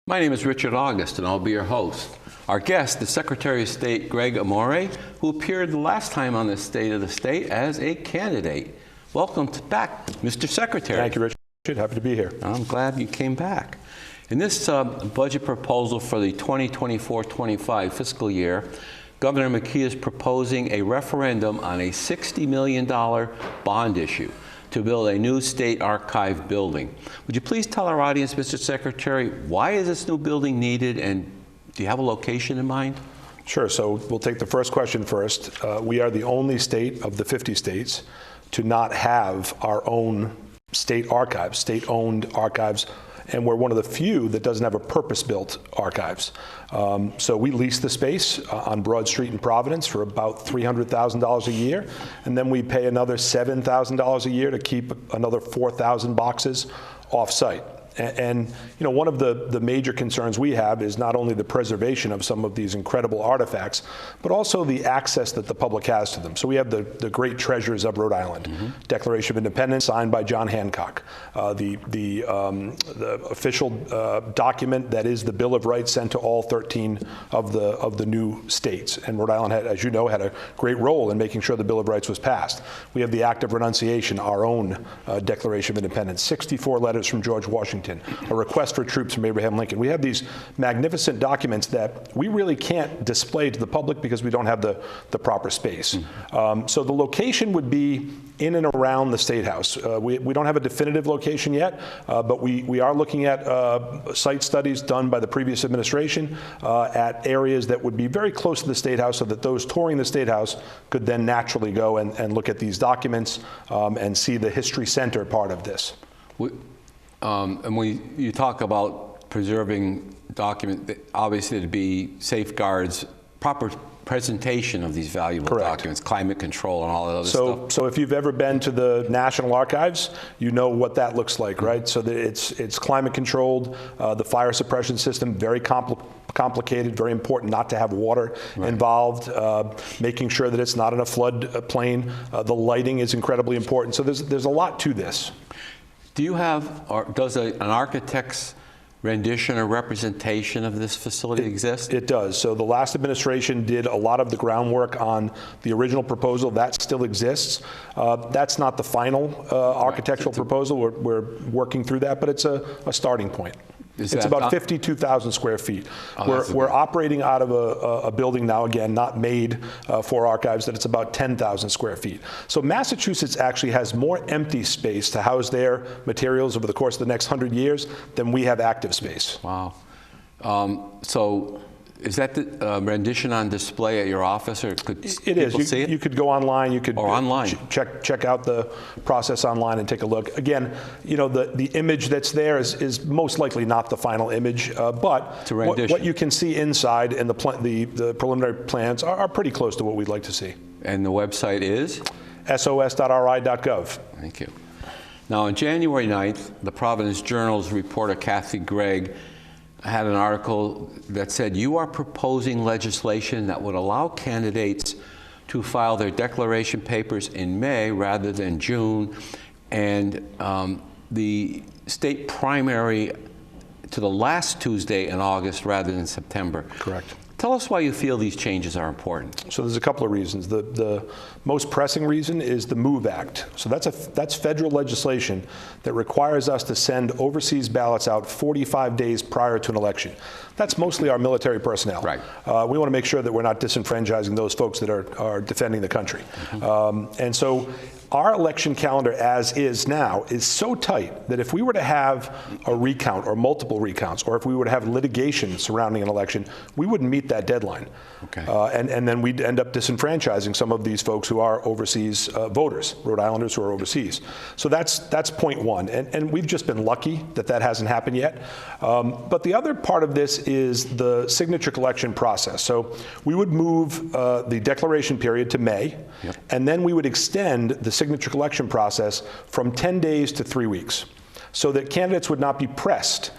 My name is Richard August, and I'll be your host. Our guest is Secretary of State Greg Amore, who appeared the last time on the State of the State as a candidate. Welcome back, Mr. Secretary. Thank you, Richard. Happy to be here. I'm glad you came back. In this budget proposal for the 2024-25 fiscal year, Governor McKee is proposing a referendum on a $60 million bond issue to build a new state archive building. Would you please tell our audience, Mr. Secretary, why is this new building needed, and do you have a location in mind? Sure. So we'll take the first question first. We are the only state of the 50 states to not have our own state archives, state-owned archives, and we're one of the few that doesn't have a purpose-built archives. So we lease the space on Broad Street in Providence for about $300,000 a year, and then we pay another $7,000 a year to keep another 4,000 boxes off-site. And you know, one of the major concerns we have is not only the preservation of some of these incredible artifacts, but also the access that the public has to them. So we have the great treasures of Rhode Island, Declaration of Independence signed by John Hancock, the official document that is the Bill of Rights sent to all 13 of the new states. And Rhode Island, as you know, had a great role in making sure the Bill of Rights was passed. We have the Act of Renunciation, our own Declaration of Independence, 64 letters from George Washington, a request for troops from Abraham Lincoln. We have these magnificent documents that we really can't display to the public because we don't have the proper space. So the location would be in and around the State House. We don't have a definitive location yet, but we are looking at site studies done by the previous administration at areas that would be very close to the State House so that those touring the State House could then naturally go and look at these documents and see the history center part of this. And when you talk about preserving documents, obviously to be safeguards, proper presentation of these valuable documents, climate control and all that other stuff. So if you've ever been to the National Archives, you know what that looks like, right? So it's climate controlled, the fire suppression system, very complicated, very important not to have water involved, making sure that it's not in a flood plain. The lighting is incredibly important. So there's a lot to this. Do you have, or does an architect's rendition or representation of this facility exist? It does. So the last administration did a lot of the groundwork on the original proposal. That still exists. That's not the final architectural proposal. We're working through that, but it's a starting point. It's about 52,000 square feet. We're operating out of a building now, again, not made for archives, that it's about 10,000 square feet. So Massachusetts actually has more empty space to house their materials over the course of the next 100 years than we have active space. Wow. So is that the rendition on display at your office, or could people see it? You could go online. You could check out the process online and take a look. Again, you know, the image that's there is most likely not the final image, but what you can see inside and the preliminary plans are pretty close to what we'd like to see. And the website is? sos.ri.gov. Thank you. Now, on January 9th, the Providence Journal's reporter Kathy Gregg had an article that said you are proposing legislation that would allow candidates to file their declaration papers in May rather than June, and the state primary to the last Tuesday in August rather than September. Correct. Tell us why you feel these changes are important. So there's a couple of reasons. The most pressing reason is the MOVE Act. So that's federal legislation that requires us to send overseas ballots out 45 days prior to an election. That's mostly our military personnel. Right. We want to make sure that we're not disenfranchising those folks that are defending the country. And so our election calendar as is now is so tight that if we were to have a recount or multiple recounts, or if we were to have litigation surrounding an election, we wouldn't meet that deadline. Okay. And then we'd end up disenfranchising some of these folks who are overseas voters, Rhode Islanders who are overseas. So that's point one. And we've just been lucky that that hasn't happened yet. But the other part of this is the signature collection process. So we would move the declaration period to May, and then we would extend the signature collection process from 10 days to 3 weeks, so that candidates would not be pressed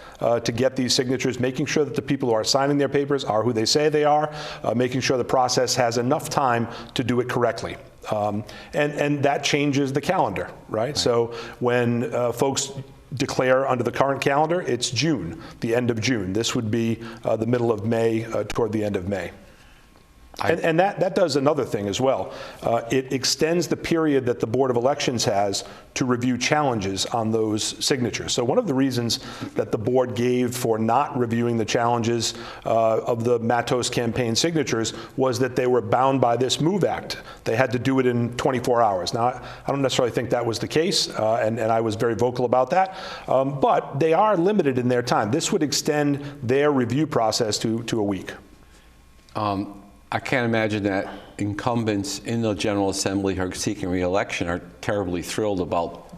to get these signatures, making sure that the people who are signing their papers are who they say they are, making sure the process has enough time to do it correctly. And that changes the calendar, right? So when folks declare under the current calendar, it's June, the end of June. This would be the middle of May, toward the end of May. And that does another thing as well. It extends the period that the Board of Elections has to review challenges on those signatures. So one of the reasons that the board gave for not reviewing the challenges of the Matos campaign signatures was that they were bound by this MOVE Act. They had to do it in 24 hours. Now, I don't necessarily think that was the case, and I was very vocal about that, but they are limited in their time. This would extend their review process to a week. I can't imagine that incumbents in the General Assembly who are seeking re-election are terribly thrilled about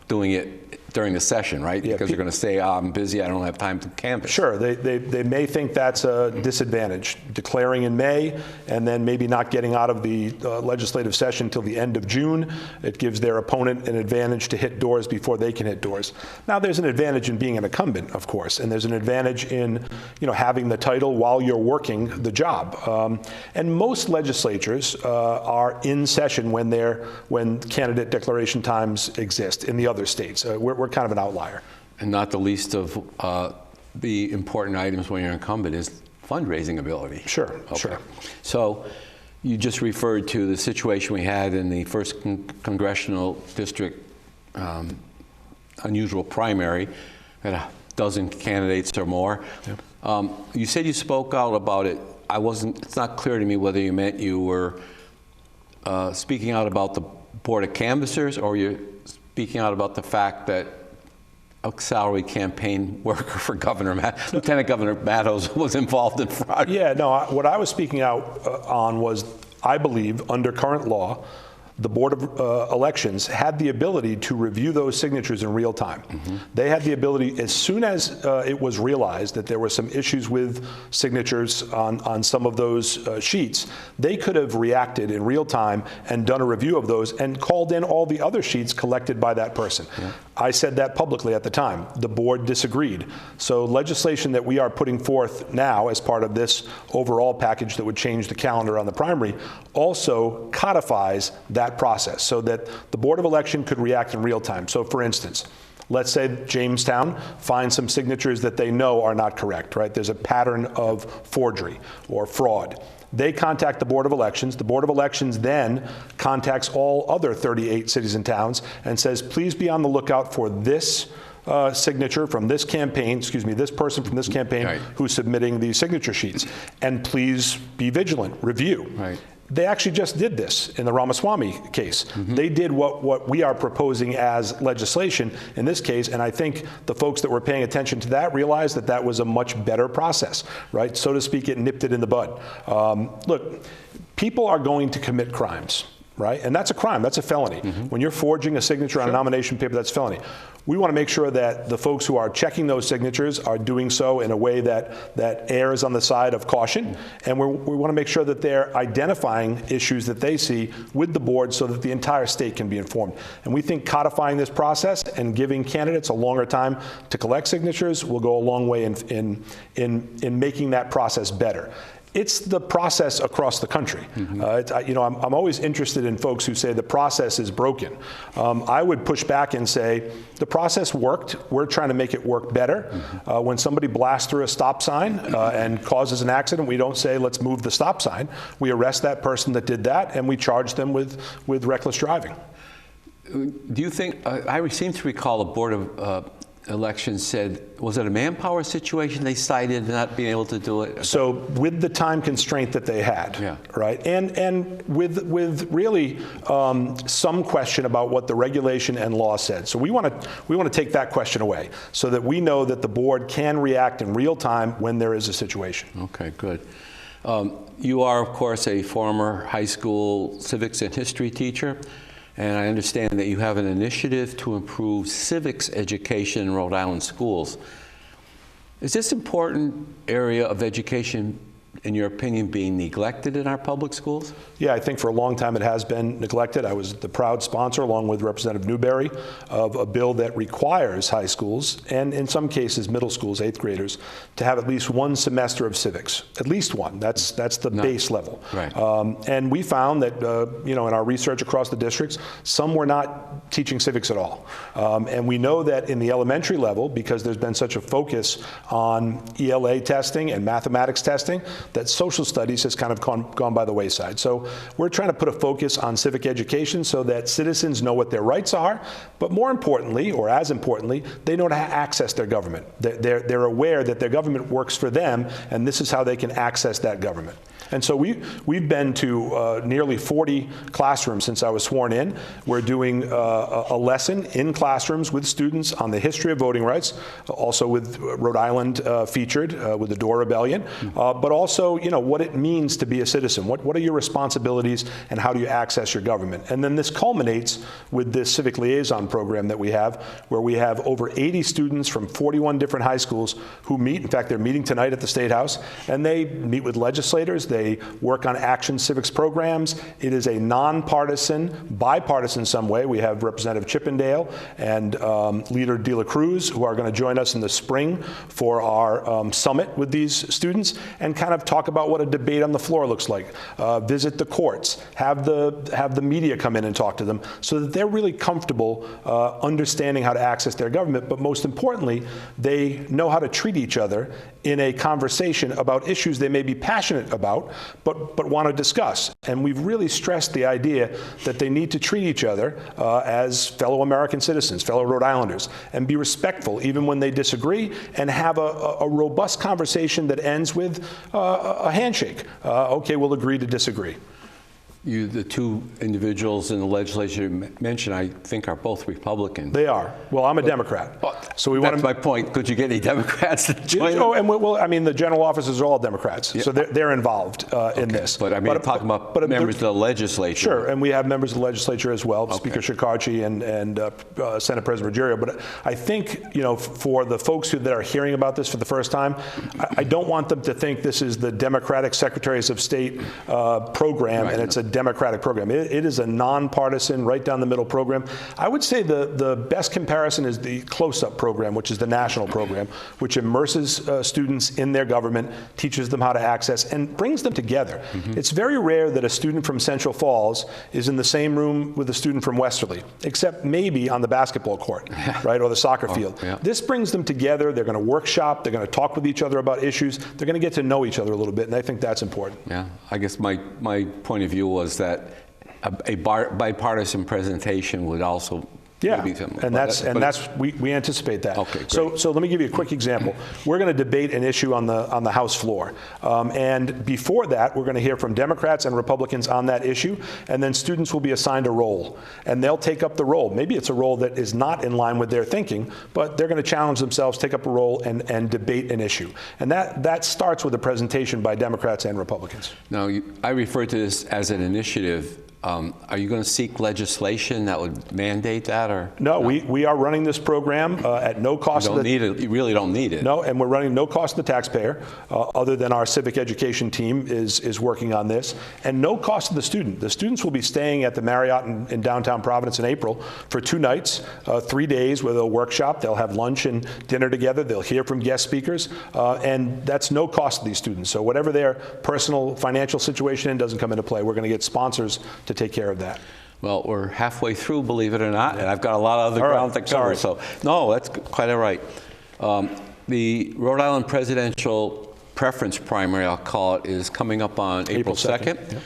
doing it during the session, right? Yeah, because they're going to say, oh, I'm busy, I don't have time to canvass. Sure, they may think that's a disadvantage, declaring in May and then maybe not getting out of the legislative session till the end of June. It gives their opponent an advantage to hit doors before they can hit doors. Now, there's an advantage in being an incumbent, of course, and there's an advantage in having the title while you're working the job. And most legislatures are in session when candidate declaration times exist in the other states. We're kind of an outlier. And not the least of the important items when you're incumbent is fundraising ability. Sure, okay. Sure. So you just referred to the situation we had in the 1st Congressional District unusual primary, had a dozen candidates or more. Yep. You said you spoke out about it. It's not clear to me whether you meant you were speaking out about the Board of Canvassers or you're speaking out about the fact that a salary campaign worker for Lieutenant Governor Matos was involved in fraud. Yeah, no, what I was speaking out on was, I believe, under current law, the Board of Elections had the ability to review those signatures in real time. Mm-hmm. They had the ability, as soon as it was realized that there were some issues with signatures on some of those sheets, they could have reacted in real time and done a review of those and called in all the other sheets collected by that person. Yeah. I said that publicly at the time. The board disagreed. So legislation that we are putting forth now as part of this overall package that would change the calendar on the primary also codifies that process so that the Board of Election could react in real time. So for instance, let's say Jamestown finds some signatures that they know are not correct, right? There's a pattern of forgery or fraud. They contact the Board of Elections. The Board of Elections then contacts all other 38 cities and towns and says, please be on the lookout for this signature from this campaign, this person from this campaign right. who's submitting these signature sheets. And please be vigilant, review. Right. They actually just did this in the Ramaswamy case. Mm-hmm. They did what we are proposing as legislation in this case, and I think the folks that were paying attention to that realized that that was a much better process, right? So to speak, it nipped it in the bud. Look, people are going to commit crimes, right? And that's a crime, that's a felony. Mm-hmm. When you're forging a signature on a nomination paper, that's a felony. We want to make sure that the folks who are checking those signatures are doing so in a way that errs on the side of caution, and we want to make sure that they're identifying issues that they see with the board so that the entire state can be informed. And we think codifying this process and giving candidates a longer time to collect signatures will go a long way in making that process better. It's the process across the country. Mm-hmm. I'm always interested in folks who say the process is broken. I would push back and say the process worked. We're trying to make it work better. Mm-hmm. When somebody blasts through a stop sign and causes an accident, we don't say let's move the stop sign. We arrest that person that did that and we charge them with reckless driving. Do you think, I seem to recall the Board of Elections said, was it a manpower situation they cited not being able to do it? So with the time constraint that they had, yeah. right? And with really some question about what the regulation and law said. So we want to take that question away so that we know that the board can react in real time when there is a situation. Okay, good. You are, of course, a former high school civics and history teacher. And I understand that you have an initiative to improve civics education in Rhode Island schools. Is this important area of education in your opinion, being neglected in our public schools? Yeah, I think for a long time it has been neglected. I was the proud sponsor, along with Representative Newberry, of a bill that requires high schools, and in some cases middle schools, 8th graders, to have at least one semester of civics. At least one. That's the base level. Right. And we found that, in our research across the districts, some were not teaching civics at all. And we know that in the elementary level, because there's been such a focus on ELA testing and mathematics testing, that social studies has kind of gone by the wayside. So we're trying to put a focus on civic education so that citizens know what their rights are, but more importantly, or as importantly, they know how to access their government. They're aware that their government works for them, and this is how they can access that government. And so we've been to nearly 40 classrooms since I was sworn in. We're doing a lesson in classrooms with students on the history of voting rights, also with Rhode Island featured with the Door Rebellion, but also, what it means to be a citizen. What are your responsibilities and how do you access your government? And then this culminates with this civic liaison program that we have, where we have over 80 students from 41 different high schools who meet. In fact, they're meeting tonight at the State House, and they meet with legislators. They work on action civics programs. It is a nonpartisan, bipartisan in some way. We have Representative Chippendale and Leader De La Cruz, who are going to join us in the spring for our summit with these students and kind of talk about what a debate on the floor looks like. Visit the courts, have the media come in and talk to them so that they're really comfortable understanding how to access their government, but most importantly, they know how to treat each other in a conversation about issues they may be passionate about, but want to discuss. And we've really stressed the idea that they need to treat each other as fellow American citizens, fellow Rhode Islanders, and be respectful even when they disagree, and have a robust conversation that ends with a handshake. Okay, we'll agree to disagree. The two individuals in the legislature you mentioned, I think, are both Republican. They are. Well, I'm a Democrat. So we that's my point. Could you get any Democrats to join them? Oh, and the general officers are all Democrats, so they're involved in this. But I mean, talking about members of the legislature. Sure, and we have members of the legislature as well, Speaker Shekarchi and Senate President Ruggiero. But I think, for the folks that are hearing about this for the first time, I don't want them to think this is the Democratic Secretaries of State program, and it's a Democratic program. It is a nonpartisan, right down the middle program. I would say the best comparison is the Close-Up program, which is the national program, which immerses students in their government, teaches them how to access, and brings them together. It's very rare that a student from Central Falls is in the same room with a student from Westerly, except maybe on the basketball court, right, or the soccer field. This brings them together. They're going to workshop. They're going to talk with each other about issues. They're going to get to know each other a little bit, and I think that's important. Yeah, I guess my point of view was that a bipartisan presentation would also we anticipate that. Okay, great. So let me give you a quick example. We're going to debate an issue on the House floor, and before that, we're going to hear from Democrats and Republicans on that issue, and then students will be assigned a role, and they'll take up the role. Maybe it's a role that is not in line with their thinking, but they're going to challenge themselves, take up a role, and debate an issue, and that starts with a presentation by Democrats and Republicans. Now, I refer to this as an initiative. Are you going to seek legislation that would mandate that, or no? We are running this program at no cost. You really don't need it. No, and we're running no cost to the taxpayer, other than our civic education team is working on this, and no cost to the student. The students will be staying at the Marriott in downtown Providence in April for 2 nights, 3 days with a workshop. They'll have lunch and dinner together. They'll hear from guest speakers, and that's no cost to these students. So whatever their personal financial situation doesn't come into play. We're going to get sponsors to take care of that. Well, we're halfway through, believe it or not, and I've got a lot of other ground to cover. So, no, that's quite all right. The Rhode Island presidential preference primary, I'll call it, is coming up on April 2nd. Yep.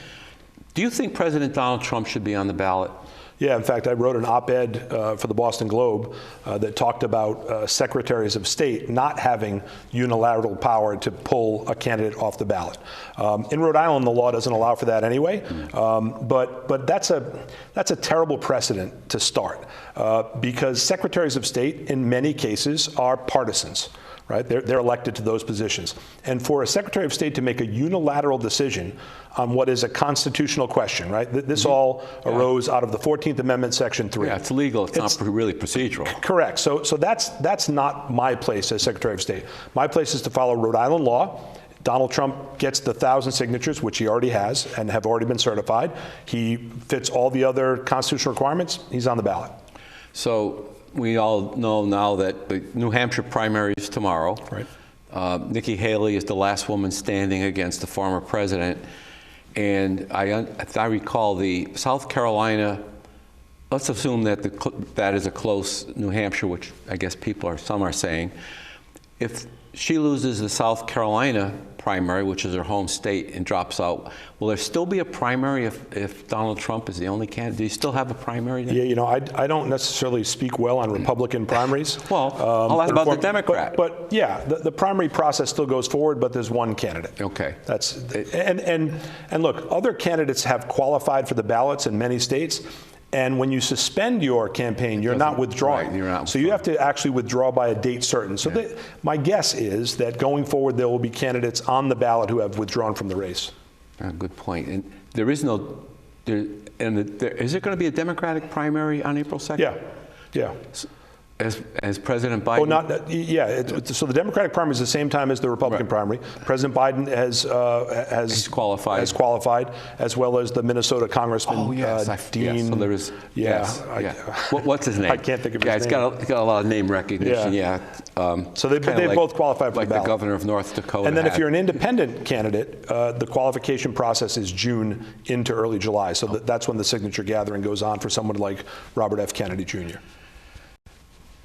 Do you think President Donald Trump should be on the ballot? Yeah, in fact, I wrote an op-ed for the Boston Globe that talked about secretaries of state not having unilateral power to pull a candidate off the ballot. In Rhode Island, the law doesn't allow for that anyway, but that's a terrible precedent to start because secretaries of state, in many cases, are partisans. Right? They're elected to those positions. And for a Secretary of State to make a unilateral decision on what is a constitutional question, right? This all arose out of the 14th Amendment, Section 3. Yeah, it's legal. It's not really procedural. Correct. So that's not my place as Secretary of State. My place is to follow Rhode Island law, Donald Trump gets the 1,000 signatures, which he already has and have already been certified. He fits all the other constitutional requirements. He's on the ballot. So we all know now that the New Hampshire primary is tomorrow. Right. Nikki Haley is the last woman standing against the former president. And if I recall, the South Carolina, let's assume that that is a close New Hampshire, which I guess some are saying. If she loses the South Carolina primary, which is her home state, and drops out, will there still be a primary if Donald Trump is the only candidate? Do you still have a primary then? Yeah, I don't necessarily speak well on Republican primaries. Well, I'll ask about the Democrat. But yeah, the primary process still goes forward, but there's one candidate. Okay. And look, other candidates have qualified for the ballots in many states. And when you suspend your campaign, you're not withdrawing. Right, you're not so you have to actually withdraw by a date certain. So my guess is that going forward, there will be candidates on the ballot who have withdrawn from the race. Good point. And there is no, is there going to be a Democratic primary on April 2nd? Yeah. As President Biden? So the Democratic primary is the same time as the Republican primary. President Biden has qualified, as well as the Minnesota Congressman Dean. So there is. What's his name? I can't think of his name. He's got a lot of name recognition. So they both qualified for the ballot. The governor of North Dakota. And then if you're an independent candidate, the qualification process is June into early July. So that's when the signature gathering goes on for someone like Robert F. Kennedy Jr.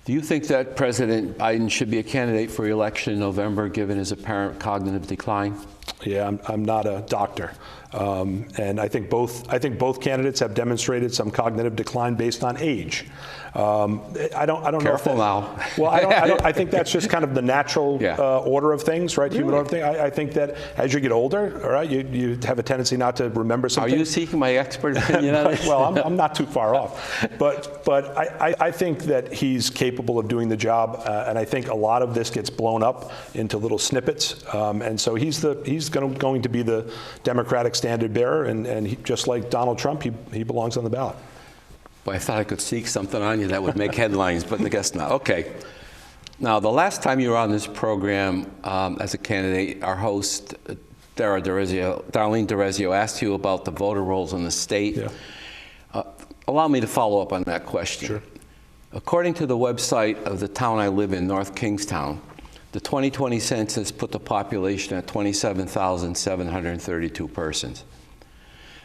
Do you think that President Biden should be a candidate for election in November, given his apparent cognitive decline? Yeah, I'm not a doctor, and I think both candidates have demonstrated some cognitive decline based on age. I don't know. Careful now. Well, I think that's just kind of the natural order of things, right? Human order of things. I think that as you get older, all right, you have a tendency not to remember something. Are you seeking my expert opinion on this? Well, I'm not too far off, but I think that he's capable of doing the job, and I think a lot of this gets blown up into little snippets, and so he's going to be the Democratic standard bearer, and he, just like Donald Trump, he belongs on the ballot. Boy, I thought I could seek something on you that would make headlines, but I guess not. Okay. Now, the last time you were on this program as a candidate, our host, Darlene DeRezio, asked you about the voter rolls in the state. Yeah. Allow me to follow up on that question. Sure. According to the website of the town I live in, North Kingstown, the 2020 census put the population at 27,732 persons.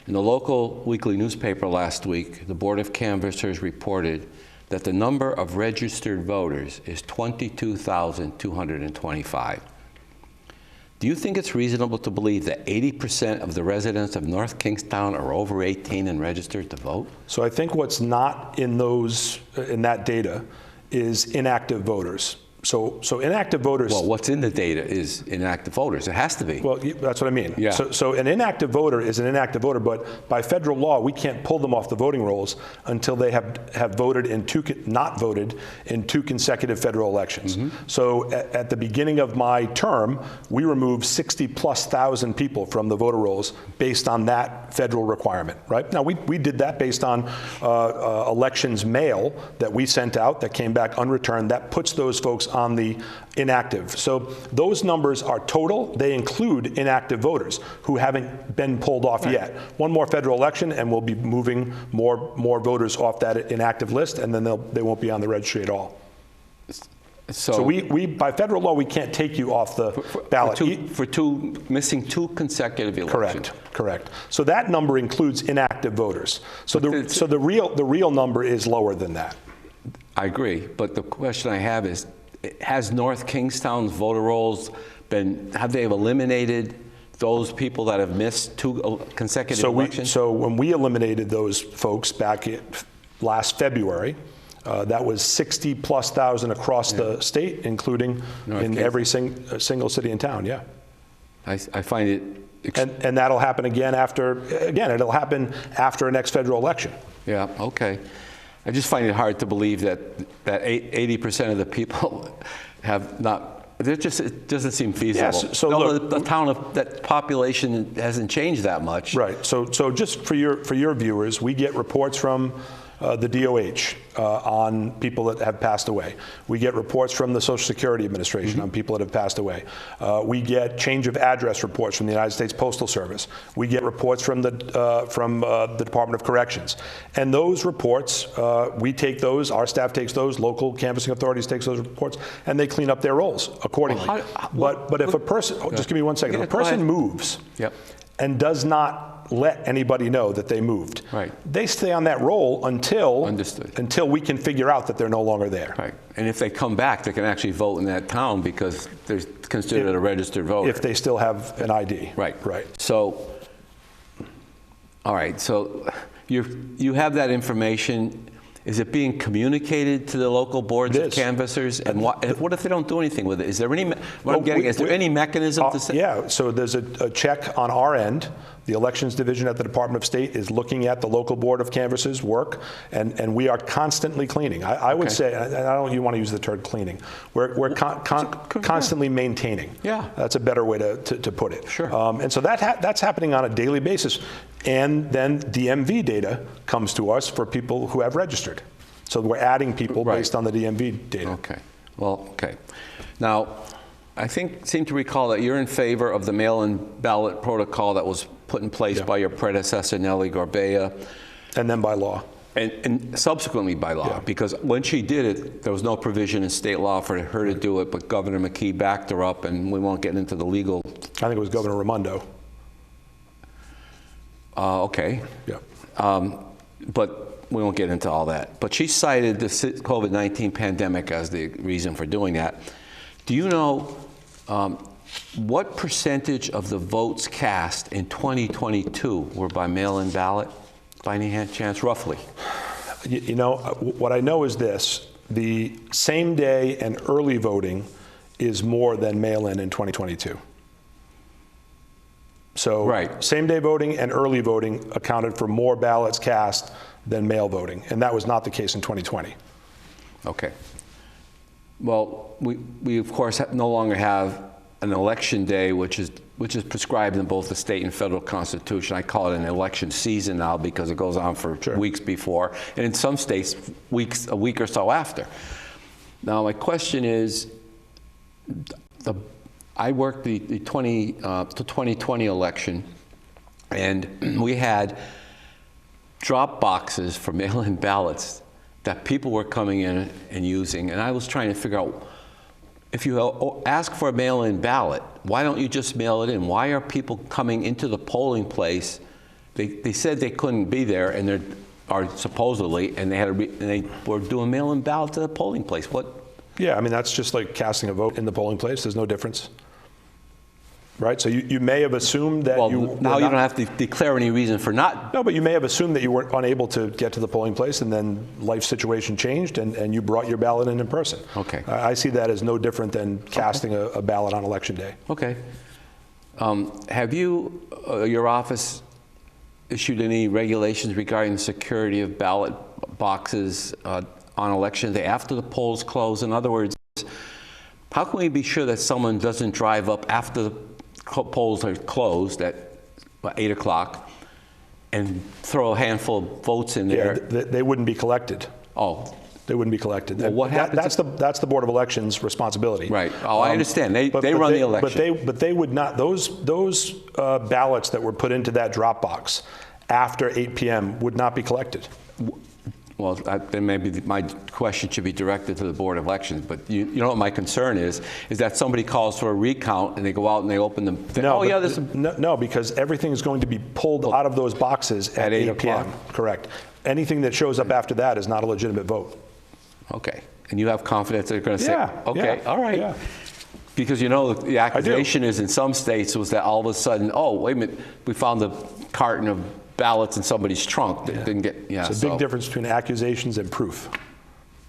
In the local weekly newspaper last week, the Board of Canvassers reported that the number of registered voters is 22,225. Do you think it's reasonable to believe that 80% of the residents of North Kingstown are over 18 and registered to vote? So I think what's not in that data is inactive voters. So inactive voters. Well, what's in the data is inactive voters. It has to be. Well, that's what I mean. Yeah. So an inactive voter is an inactive voter, but by federal law, we can't pull them off the voting rolls until they have voted not voted in 2 consecutive federal elections. Mm-hmm. So at the beginning of my term, we removed 60,000+ people from the voter rolls based on that federal requirement. Right now, we did that based on elections mail that we sent out that came back unreturned. That puts those folks on the inactive. So those numbers are total. They include inactive voters who haven't been pulled off yet. One more federal election, and we'll be moving more voters off that inactive list, and then they won't be on the registry at all. So we by federal law, we can't take you off the ballot. Missing 2 consecutive elections. Correct. So that number includes inactive voters. So the real number is lower than that. I agree, but the question I have is, has North Kingstown's voter rolls have they eliminated those people that have missed 2 consecutive elections? So when we eliminated those folks back last February, that was 60,000+ across the state, including in every single city and town. Yeah. I find it. And that'll happen again it'll happen after a next federal election. Yeah. Okay. I just find it hard to believe that 80% of the people have not. It doesn't seem feasible. Yes. So look, the town that population hasn't changed that much. Right. So just for your viewers, we get reports from the DOH on people that have passed away. We get reports from the Social Security Administration on people that have passed away. We get change of address reports from the United States Postal Service. We get reports from the Department of Corrections. And those reports, we take those, our staff takes those, local canvassing authorities takes those reports, and they clean up their rolls accordingly. But if a person, just give me 1 second, if a person moves and does not let anybody know that they moved, they stay on that roll until we can figure out that they're no longer there. Right. And if they come back, they can actually vote in that town because they're considered a registered voter. If they still have an ID. Right. Right. So, all right. So you have that information. Is it being communicated to the local boards of canvassers? And what if they don't do anything with it? Is there any? Is there any mechanism to say? Yeah. So there's a check on our end. The Elections Division at the Department of State is looking at the local board of canvassers' work, and we are constantly cleaning. I would say, I don't you want to use the term cleaning. We're constantly maintaining. Yeah. That's a better way to put it. Sure. And so that's happening on a daily basis. And then DMV data comes to us for people who have registered. So we're adding people based on the DMV data. Okay. Well, okay. Now, I seem to recall that you're in favor of the mail-in ballot protocol that was put in place by your predecessor, Nellie Gorbea. And then by law. And subsequently by law, because when she did it, there was no provision in state law for her to do it, but Governor McKee backed her up, and we won't get into the legal. I think it was Governor Raimondo. Okay. Yeah. But we won't get into all that. But she cited the COVID-19 pandemic as the reason for doing that. Do you know what percentage of the votes cast in 2022 were by mail-in ballot, by any chance, roughly? You know, what I know is this. The same day and early voting is more than mail-in in 2022. So same day voting and early voting accounted for more ballots cast than mail voting, and that was not the case in 2020. Okay. Well, we of course no longer have an election day, which is prescribed in both the state and federal constitution. I call it an election season now because it goes on for weeks before, and in some states, a week or so after. Now, my question is, I worked the 2020 election, and we had drop boxes for mail-in ballots that people were coming in and using, and I was trying to figure out, if you ask for a mail-in ballot, why don't you just mail it in? Why are people coming into the polling place? They said they couldn't be there, and supposedly, and they were doing mail-in ballots at the polling place. What? Yeah, I mean, that's just like casting a vote in the polling place. There's no difference. Right, so you may have assumed that now you don't have to declare any reason for not. No, but you may have assumed that you weren't unable to get to the polling place, and then life situation changed, and you brought your ballot in person. Okay. I see that as no different than casting a ballot on election day. Okay. Have you, your office, issued any regulations regarding the security of ballot boxes on election day after the polls close? In other words, how can we be sure that someone doesn't drive up after the polls are closed at 8 o'clock and throw a handful of votes in there? Yeah, they wouldn't be collected. Oh. They wouldn't be collected. Well, what happens? That's the Board of Elections' responsibility. Right. Oh, I understand. They run the election. But they would not. Those ballots that were put into that drop box after 8 p.m. would not be collected. Well, then maybe my question should be directed to the Board of Elections. But you know what my concern is that somebody calls for a recount and they go out and they open them. No, because everything is going to be pulled out of those boxes at 8 p.m. Correct. Anything that shows up after that is not a legitimate vote. Okay. And you have confidence they're going to say, okay, all right. Yeah. Because you know the accusation is in some states was that all of a sudden, oh, wait a minute, we found a carton of ballots in somebody's trunk that didn't get, It's a big difference between accusations and proof.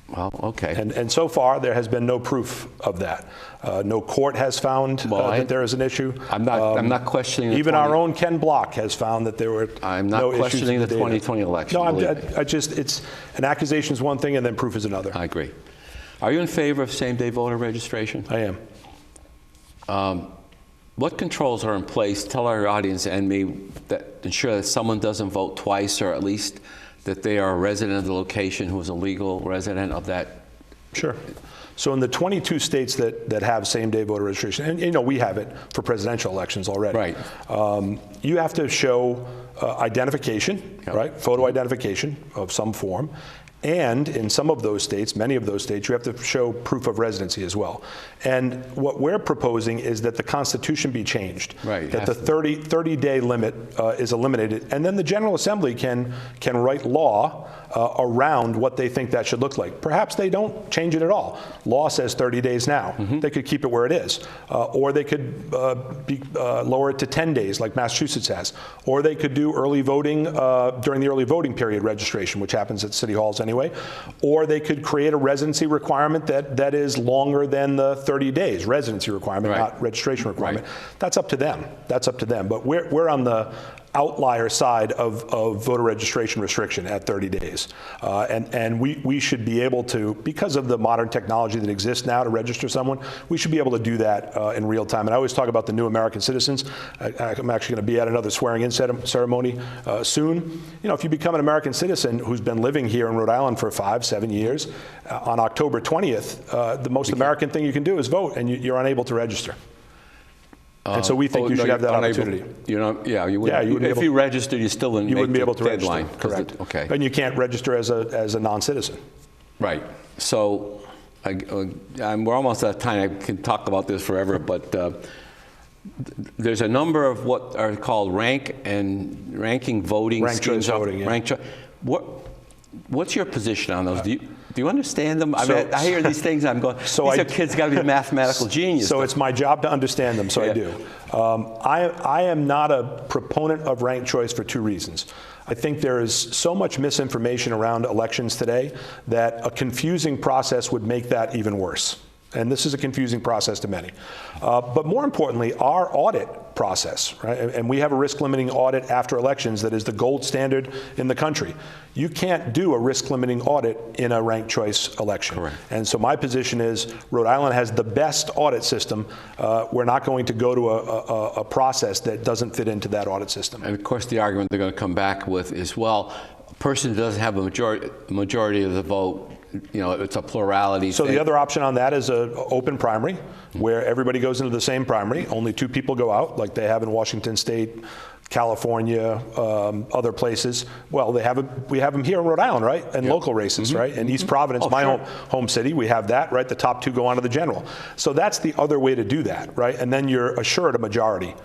Well, okay. And so far, there has been no proof of that. No court has found that there is an issue. I'm not questioning. Even our own Ken Block has found that there were I'm not no questioning issues the 2020 election. No, it's an accusation is one thing, and then proof is another. I agree. Are you in favor of same-day voter registration? I am. What controls are in place, tell our audience and me, that ensure that someone doesn't vote twice, or at least that they are a resident of the location who is a legal resident of that? Sure. So in the 22 states that have same-day voter registration, and you know we have it for presidential elections already. Right. You have to show identification, Yep. right? Photo identification of some form. And in some of those states, many of those states, you have to show proof of residency as well. And what we're proposing is that the Constitution be changed. Right. That the 30-day limit is eliminated. And then the General Assembly can write law around what they think that should look like. Perhaps they don't change it at all. Law says 30 days now. They could keep it where it is. Or they could lower it to 10 days like Massachusetts has. Or they could do early voting during the early voting period registration, which happens at city halls anyway. Or they could create a residency requirement that is longer than the 30 days, residency requirement, Right. not registration requirement. Right. That's up to them. That's up to them. But we're on the outlier side of voter registration restriction at 30 days. And we should be able to, because of the modern technology that exists now to register someone, we should be able to do that in real time. And I always talk about the new American citizens. I'm actually going to be at another swearing-in ceremony soon. You know, if you become an American citizen who's been living here in Rhode Island for 5-7 years, on October 20th, the most American thing you can do is vote, and you're unable to register. And so we think you should have that opportunity. You know, yeah, you wouldn't. Yeah, you wouldn't be if able- you registered, you still wouldn't You make wouldn't be the able to deadline. register. Correct. Okay. And you can't register as a non-citizen. Right. So we're almost out of time. I can talk about this forever, but there's a number of what are called ranking voting Ranked choice schemes. voting, yeah. What's your position on those? Do you understand them? I So- mean, I hear these things. I'm going. So these I- are kids got to be mathematical genius. So it's my job to understand them, so Yeah. I do. I am not a proponent of ranked choice for two reasons. I think there is so much misinformation around elections today that a confusing process would make that even worse. And this is a confusing process to many. But more importantly, our audit process, right? And we have a risk limiting audit after elections that is the gold standard in the country. You can't do a risk limiting audit in a ranked choice election. Correct. And so my position is Rhode Island has the best audit system. We're not going to go to a process that doesn't fit into that audit system. And of course, the argument they're going to come back with is, well, a person who doesn't have a majority of the vote, you know, it's a plurality. So thing. the other option on that is an open primary, where everybody goes into the same primary. Only 2 people go out, like they have in Washington State, California, other places. Well, we have them here in Rhode Island, right? And local races, right? In East Providence, my home city, we have that, right? The top 2 go on to the general. So that's the other way to do that, right? And then you're assured a majority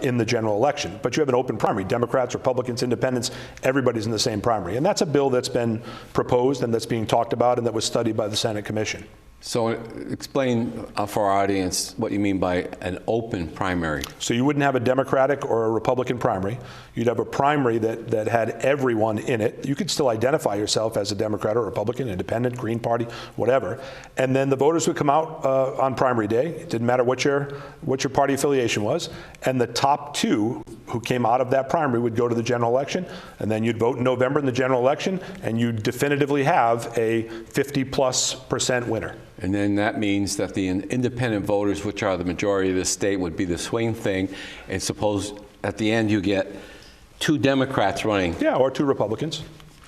in the general election. But you have an open primary. Democrats, Republicans, Independents, everybody's in the same primary. And that's a bill that's been proposed and that's being talked about and that was studied by the Senate Commission. So explain for our audience what you mean by an open primary. So you wouldn't have a Democratic or a Republican primary. You'd have a primary that had everyone in it. You could still identify yourself as a Democrat or Republican, Independent, Green Party, whatever. And then the voters would come out on primary day. It didn't matter what your party affiliation was. And the top 2 who came out of that primary would go to the general election. And then you'd vote in November in the general election, and you'd definitively have a 50+% winner. And then that means that the independent voters, which are the majority of the state, would be the swing thing. And suppose at the end you get 2 Democrats running. Yeah, or 2 Republicans.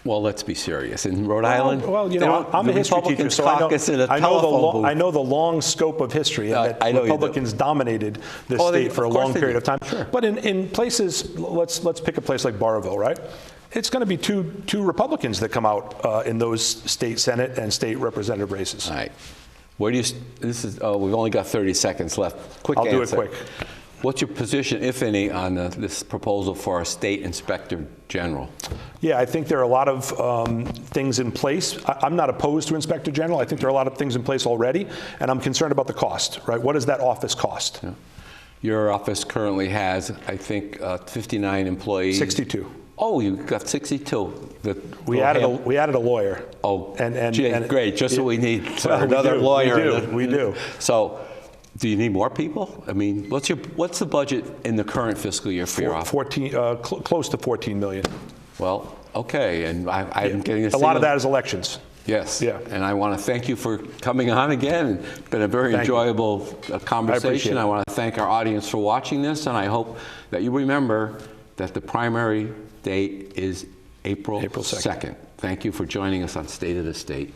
Well, let's be serious. In Rhode Island, well, you know, I'm a history teacher, so I know the long scope of history, and that Republicans dominated this state for a long period of time. Sure. But in places, let's pick a place like Barrowville, right? It's going to be two Republicans that come out in those state Senate and state representative races. All right. Where do you? This is. Oh, we've only got 30 seconds left. Quick answer. I'll do it quick. What's your position, if any, on this proposal for a state inspector general? Yeah, I think there are a lot of things in place. I'm not opposed to inspector general. I think there are a lot of things in place already, and I'm concerned about the cost, right? What does that office cost? Yeah. Your office currently has, I think, 59 employees. 62. Oh, you got 62. We added a lawyer. Oh, and great. Just what we need. So well, another lawyer. We do. So, do you need more people? I mean, what's the budget in the current fiscal year for your office? Close to 14 million. Well, okay, and I'm getting a lot of that is elections. Yes. Yeah. And I want to thank you for coming on again. It's been a very enjoyable conversation. I want to thank our audience for watching this, and I hope that you remember that the primary date is April April 2nd. 2nd. Thank you for joining us on State of the State.